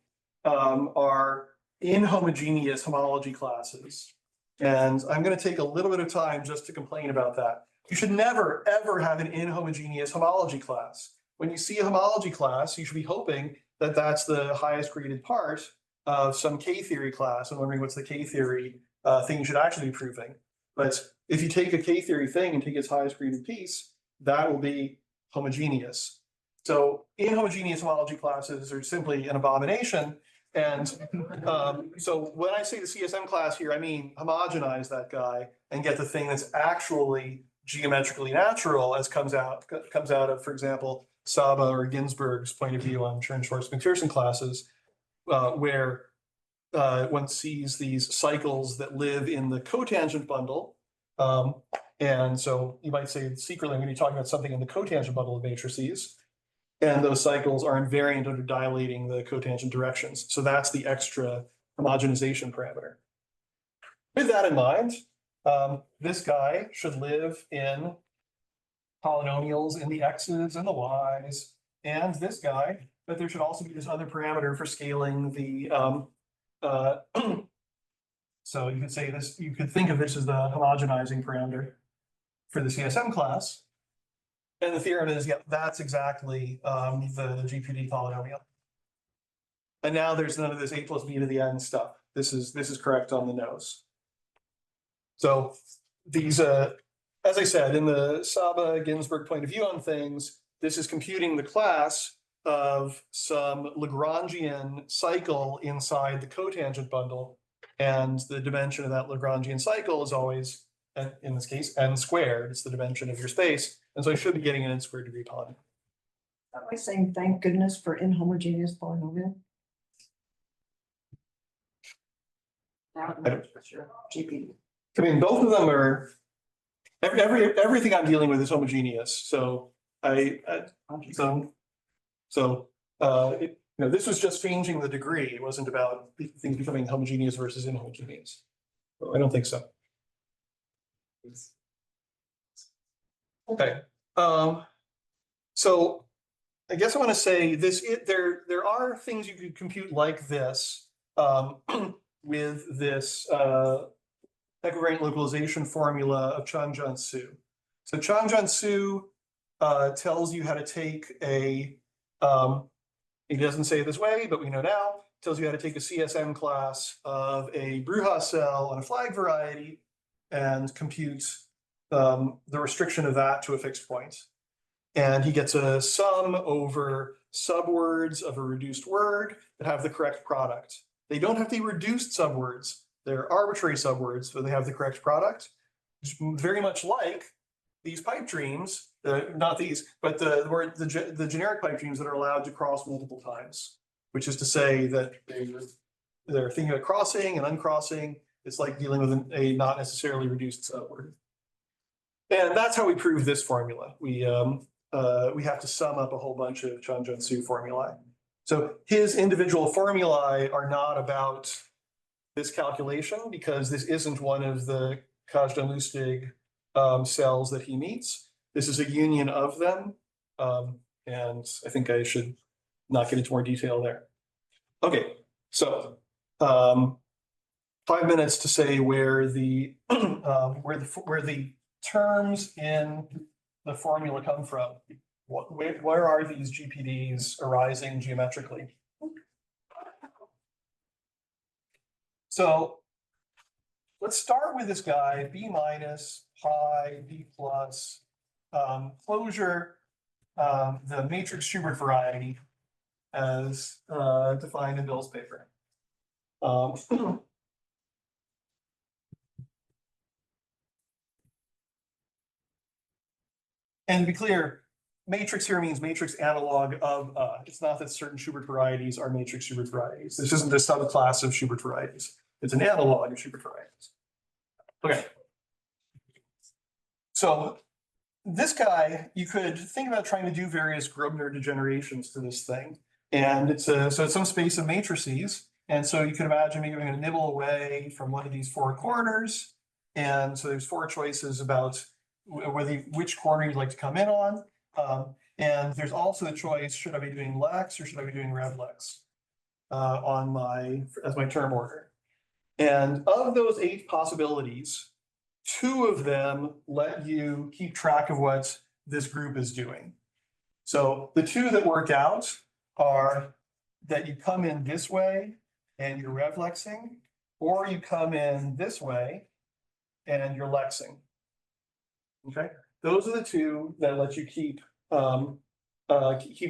are inhomogeneous homology classes. And I'm going to take a little bit of time just to complain about that. You should never, ever have an inhomogeneous homology class. When you see a homology class, you should be hoping that that's the highest graded part of some K-theory class and wondering what's the K-theory thing you should actually be proving. But if you take a K-theory thing and take its highest graded piece, that will be homogeneous. So inhomogeneous homology classes are simply an abomination. And so when I say the CSM class here, I mean homogenize that guy and get the thing that's actually geometrically natural, as comes out of, for example, Saba or Ginsburg's point of view on Chern-Schwarz-McPherson classes, where one sees these cycles that live in the cotangent bundle. And so you might say secretly, I'm going to be talking about something in the cotangent bundle of matrices. And those cycles are invariant under dilating the cotangent directions. So that's the extra homogenization parameter. With that in mind, this guy should live in polynomials in the x's and the y's, and this guy, but there should also be this other parameter for scaling the, so you could say this, you could think of this as the homogenizing parameter for the CSM class. And the theorem is, yeah, that's exactly the GPD polynomial. And now there's none of this a plus b to the n stuff. This is correct on the nose. So these, as I said, in the Saba Ginsburg point of view on things, this is computing the class of some Lagrangian cycle inside the cotangent bundle. And the dimension of that Lagrangian cycle is always, in this case, n squared. It's the dimension of your space. And so I should be getting an n squared degree polynomial. Am I saying thank goodness for inhomogeneous polynomial? Now it matters for sure. GPD. I mean, both of them are, everything I'm dealing with is homogeneous. So this was just changing the degree. It wasn't about things becoming homogeneous versus inhomogeneous. So I don't think so. Okay. So I guess I want to say this, there are things you could compute like this with this equivariant localization formula of Chang-Jian-Su. So Chang-Jian-Su tells you how to take a, he doesn't say it this way, but we know now, tells you how to take a CSM class of a Brujas cell on a flag variety and compute the restriction of that to a fixed point. And he gets a sum over subwords of a reduced word that have the correct product. They don't have to be reduced subwords. They're arbitrary subwords, but they have the correct product. It's very much like these pipe dreams, not these, but the generic pipe dreams that are allowed to cross multiple times, which is to say that they're thinking about crossing and uncrossing. It's like dealing with a not necessarily reduced subword. And that's how we prove this formula. We have to sum up a whole bunch of Chang-Jian-Su formulae. So his individual formulae are not about this calculation because this isn't one of the Kazhdan-Lustig cells that he meets. This is a union of them. And I think I should not get into more detail there. Okay, so 5 minutes to say where the terms in the formula come from. Where are these GPDs arising geometrically? So let's start with this guy, B minus, pi, B plus, closure, the matrix Schubert variety as defined in Bill's paper. And to be clear, matrix here means matrix analog of, it's not that certain Schubert varieties are matrix Schubert varieties. This isn't a subclass of Schubert varieties. It's an analog of Schubert varieties. Okay. So this guy, you could think about trying to do various Grobner degenerations to this thing. And it's so it's some space of matrices. And so you can imagine maybe I'm going to nibble away from one of these four corners. And so there's four choices about which corner you'd like to come in on. And there's also the choice, should I be doing lex or should I be doing rev lex as my term order? And of those 8 possibilities, 2 of them let you keep track of what this group is doing. So the 2 that work out are that you come in this way and you're rev lexing, or you come in this way and you're lexing. Okay, those are the 2 that let you keep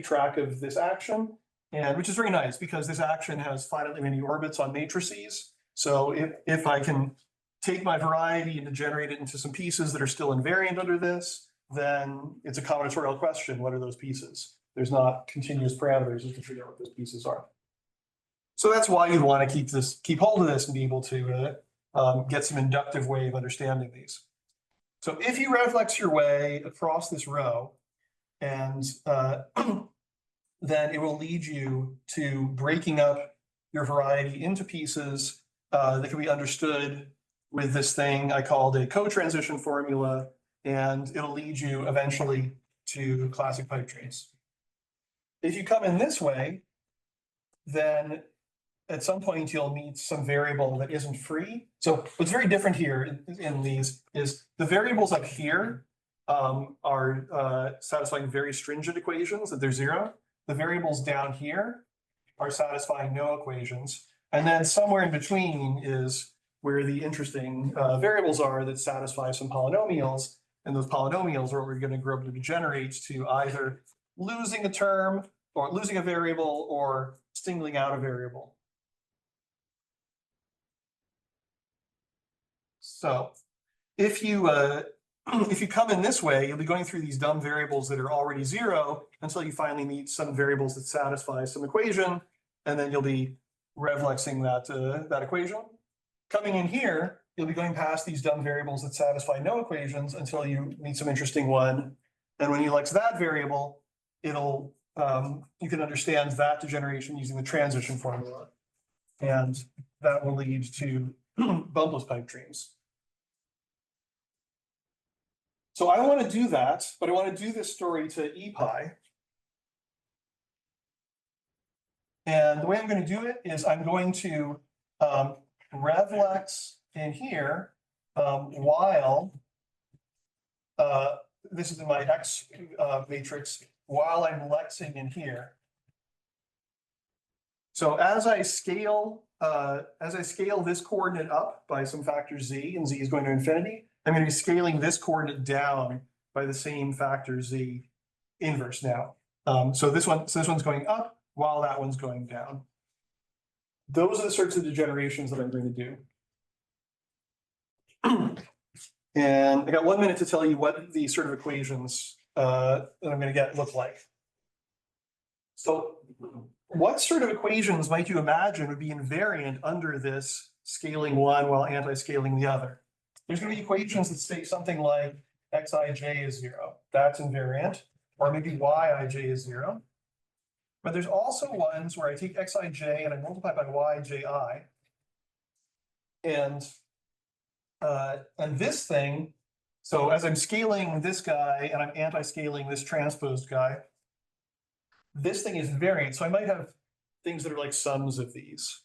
track of this action, and which is very nice because this action has finitely many orbits on matrices. So if I can take my variety and generate it into some pieces that are still invariant under this, then it's a combinatorial question. What are those pieces? There's not continuous parameters to figure out what those pieces are. So that's why you want to keep hold of this and be able to get some inductive way of understanding these. So if you reflex your way across this row, and then it will lead you to breaking up your variety into pieces that can be understood with this thing I called a co-transition formula, and it'll lead you eventually to classic pipe trees. If you come in this way, then at some point you'll meet some variable that isn't free. So what's very different here in these is the variables up here are satisfying very stringent equations that they're 0. The variables down here are satisfying no equations. And then somewhere in between is where the interesting variables are that satisfy some polynomials. And those polynomials are what we're going to group to degenerate to either losing a term or losing a variable or singling out a variable. So if you come in this way, you'll be going through these dumb variables that are already 0 until you finally meet some variables that satisfy some equation, and then you'll be revlexing that equation. Coming in here, you'll be going past these dumb variables that satisfy no equations until you meet some interesting one. And when you lex that variable, it'll you can understand that degeneration using the transition formula, and that will lead to bumpless pipe dreams. So I want to do that, but I want to do this story to epi. And the way I'm going to do it is I'm going to revlex in here while this is in my X matrix, while I'm lexing in here. So as I scale this coordinate up by some factor z, and z is going to infinity, I'm going to be scaling this coordinate down by the same factor z inverse now. So this one's going up while that one's going down. Those are the sorts of degenerations that I'm going to do. And I got 1 minute to tell you what these sort of equations that I'm going to get look like. So what sort of equations might you imagine would be invariant under this scaling one while anti-scaling the other? There's going to be equations that say something like xij is 0. That's invariant. Or maybe yij is 0. But there's also ones where I take xij and I multiply by yji. And this thing, so as I'm scaling this guy and I'm anti-scaling this transposed guy, this thing is invariant. So I might have things that are like sums of these.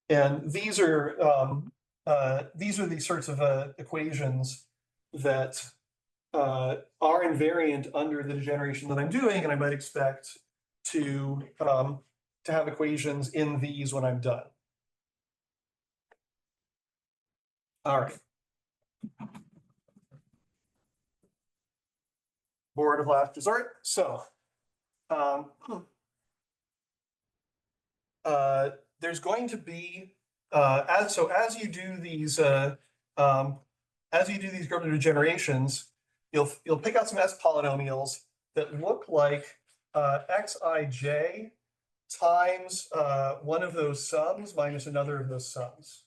And these are the sorts of equations that are invariant under the degeneration that I'm doing, and I might expect to have equations in these when I'm done. All right. Board of last resort. So there's going to be as you do these Grobner degenerations, you'll pick out some S polynomials that look like xij times one of those sums minus another of those sums.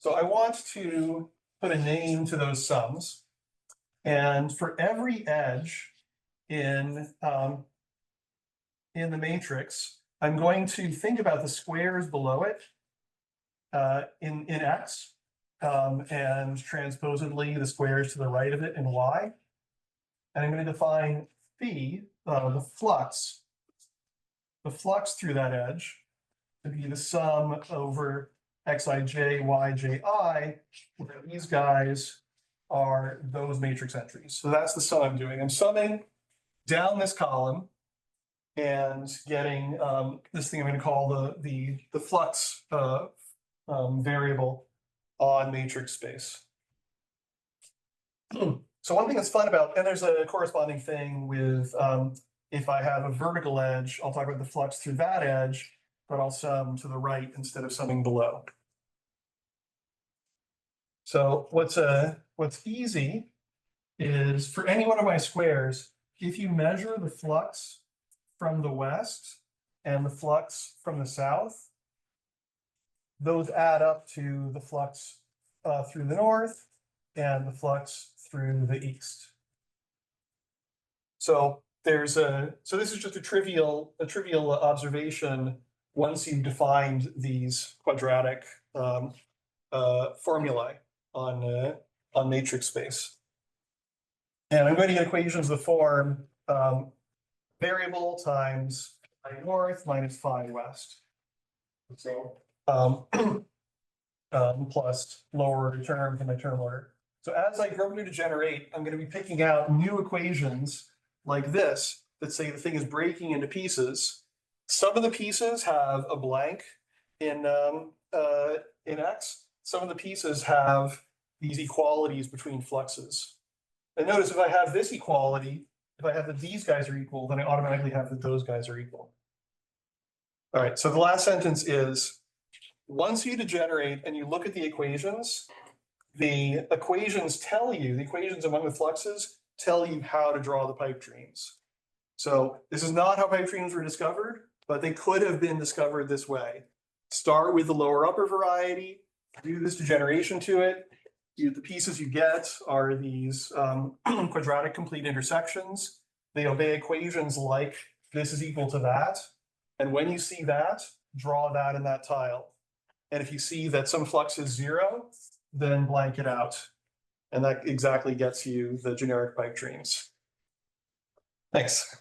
So I want to put a name to those sums. And for every edge in the matrix, I'm going to think about the squares below it in X, and transposedly the squares to the right of it in Y. And I'm going to define phi, the flux through that edge, to be the sum over xij, yji, where these guys are those matrix entries. So that's the sum I'm doing. I'm summing down this column and getting this thing I'm going to call the flux variable on matrix space. So one thing that's fun about, and there's a corresponding thing with if I have a vertical edge, I'll talk about the flux through that edge, but I'll sum to the right instead of summing below. So what's easy is for any one of my squares, if you measure the flux from the west and the flux from the south, those add up to the flux through the north and the flux through the east. So this is just a trivial observation once you've defined these quadratic formulae on matrix space. And I'm going to get equations of the form variable times phi north minus phi west. So plus lower order terms in my term order. So as I grow to degenerate, I'm going to be picking out new equations like this that say the thing is breaking into pieces. Some of the pieces have a blank in X. Some of the pieces have these equalities between fluxes. And notice if I have this equality, if I have that these guys are equal, then I automatically have that those guys are equal. All right, so the last sentence is, once you degenerate and you look at the equations among the fluxes tell you how to draw the pipe dreams. So this is not how pipe dreams were discovered, but they could have been discovered this way. Start with the lower upper variety, do this degeneration to it. The pieces you get are these quadratic complete intersections. They obey equations like this is equal to that. And when you see that, draw that in that tile. And if you see that some flux is 0, then blank it out. And that exactly gets you the generic pipe dreams. Thanks.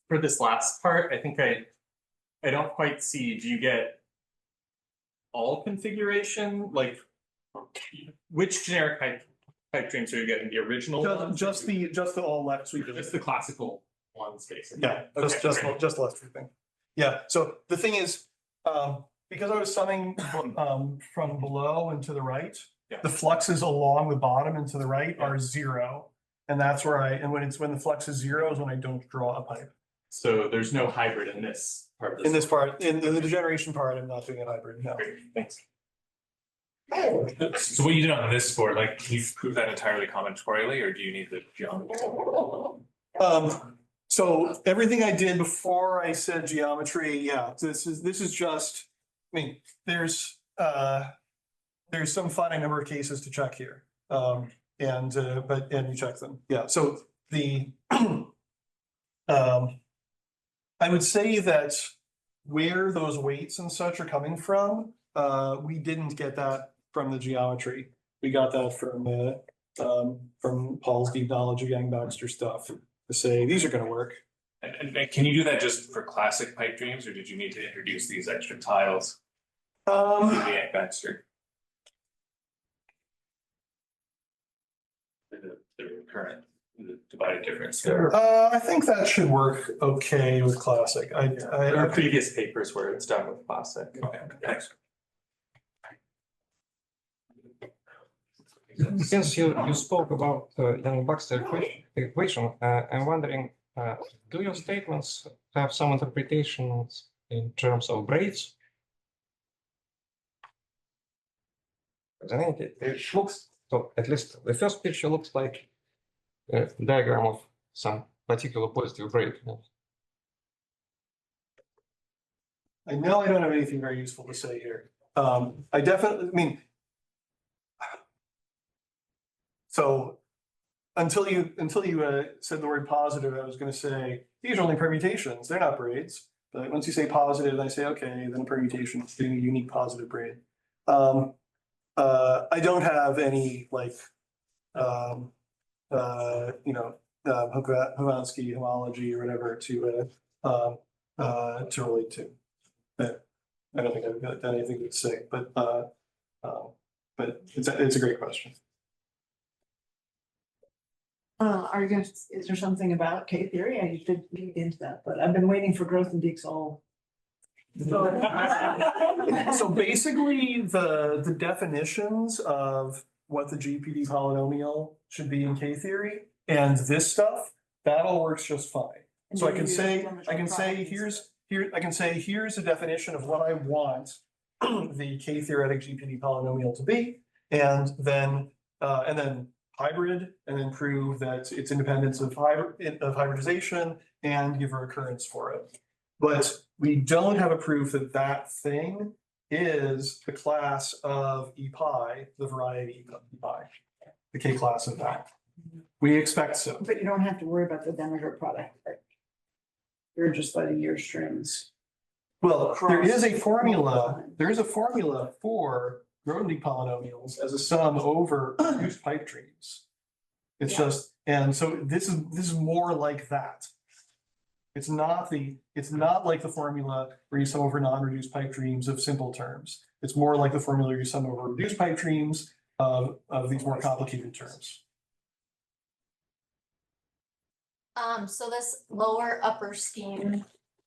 For this last part, I think I don't quite see, do you get all configuration? Like which generic pipe dreams are you getting? The original ones? Just the all left sweeping. Just the classical ones, basically. Yeah, just the left sweeping. Yeah, so the thing is, because I was summing from below and to the right, Yeah. the fluxes along the bottom and to the right are 0. And that's where when the flux is 0 is when I don't draw a pipe. So there's no hybrid in this part. In this part, in the degeneration part, I'm not doing a hybrid, no. Great, thanks. So what you did on this board, like, can you prove that entirely combinatorially, or do you need the geometry? So everything I did before I said geometry, yeah, this is just, I mean, there's some finite number of cases to check here. And you check them. Yeah, so I would say that where those weights and such are coming from, we didn't get that from the geometry. We got that from Paul's deep knowledge of Yang-Baxter stuff to say these are going to work. And can you do that just for classic pipe dreams, or did you need to introduce these extra tiles? The Yang-Baxter. The recurrent, the divided difference. I think that should work okay with classic. There are previous papers where it's done with classic. Okay, thanks. Since you spoke about Yang-Baxter equation, I'm wondering, do your statements have some interpretations in terms of braids. I think it looks, so at least the first picture looks like a diagram of some particular positive braid. I know I don't have anything very useful to say here. I definitely, I mean. So until you said the word positive, I was gonna say, these are only permutations, they're not braids. But once you say positive, I say, okay, then a permutation is getting a unique positive braid. I don't have any like, Hovansky homology or whatever to relate to. But I don't think I've got anything to say, but it's a great question. Are you gonna, is there something about K theory? I did get into that, but I've been waiting for growth and Deeks all. So basically, the definitions of what the GPD polynomial should be in K theory and this stuff, that all works just fine. So I can say, here's a definition of what I want the K theoretic GPD polynomial to be, and then hybrid, and then prove that it's independence of hybridization and give a recurrence for it. But we don't have a proof that that thing is the class of E pi, the variety of E pi, the K class of that. We expect so. But you don't have to worry about the Demeter product. Right? You're just letting your strings. Well, there is a formula for Grothendieck polynomials as a sum over reduced pipe dreams. It's just, and so this is more like that. It's not like the formula where you sum over non-reduced pipe dreams of simple terms. It's more like the formula where you sum over reduced pipe dreams of these more complicated terms. So this lower upper scheme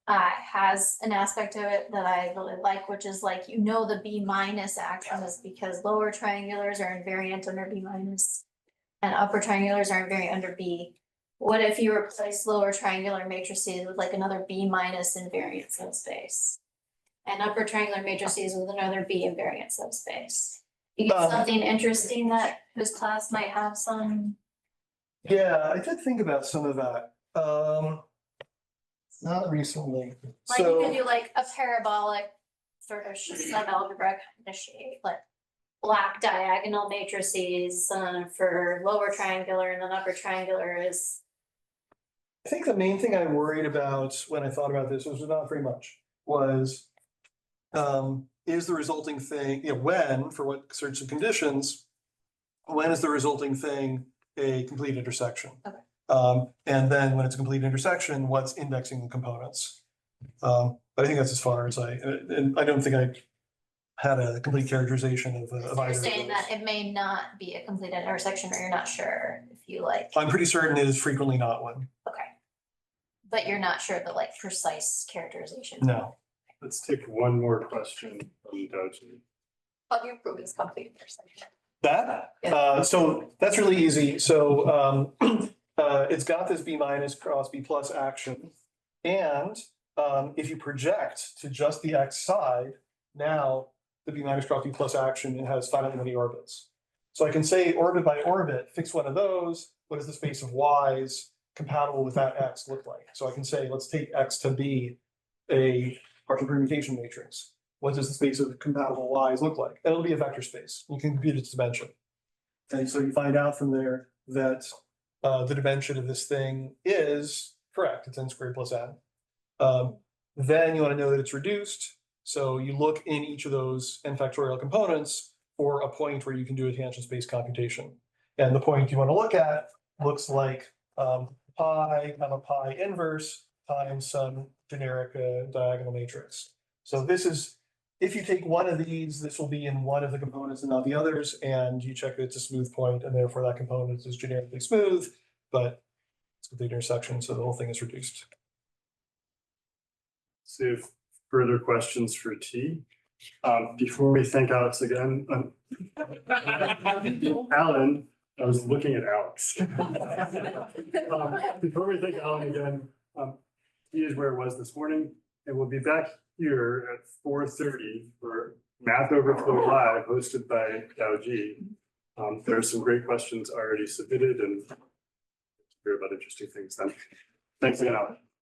has an aspect of it that I really like, which is like, the B minus action is because lower triangulars are invariant under B minus and upper triangulars are invariant under B. What if you replace lower triangular matrices with like another B minus invariant subspace and upper triangular matrices with another B invariant subspace? You get something interesting that whose class might have some. Yeah, I did think about some of that. Not recently. Like you could do like a parabolic sort of subalgebra kind of shape, like black diagonal matrices for lower triangular and then upper triangular is. I think the main thing I worried about when I thought about this was not very much, was is the resulting thing, when, for what sorts of conditions, when is the resulting thing a complete intersection? Okay. And then when it's a complete intersection, what's indexing the components? But I think that's as far as and I don't think I had a complete characterization of You're either of saying those. that it may not be a complete intersection, or you're not sure if you like. I'm pretty certain it is frequently not one. Okay. But you're not sure the like precise characterization. No. Let's take one more question from Doji. How do you prove it's complete intersection? That, so that's really easy. So it's got this B minus cross B plus action. And if you project to just the X side, now the B minus cross B plus action, it has finitely many orbits. So I can say orbit by orbit, fix one of those. What does the space of Y's compatible with that X look like? So I can say, let's take X to be a partial permutation matrix. What does the space of compatible Y's look like? It'll be a vector space. You can compute its dimension. And so you find out from there that the dimension of this thing is correct. It's n squared plus n. Then you want to know that it's reduced. So you look in each of those n factorial components for a point where you can do a tangent space computation. And the point you want to look at looks like pi inverse times some generic diagonal matrix. So this is, if you take one of these, this will be in one of the components and not the others, and you check that it's a smooth point, and therefore that component is generically smooth, but it's a complete intersection, so the whole thing is reduced. See if further questions for T. Before we thank Alex again, Alan, I was looking at Alex. Before we thank Alan again, he is where it was this morning, and we'll be back here at 4:30 for Math Overflow Live, hosted by Dow G. There are some great questions already submitted and hear about interesting things then. Thanks again, Alex.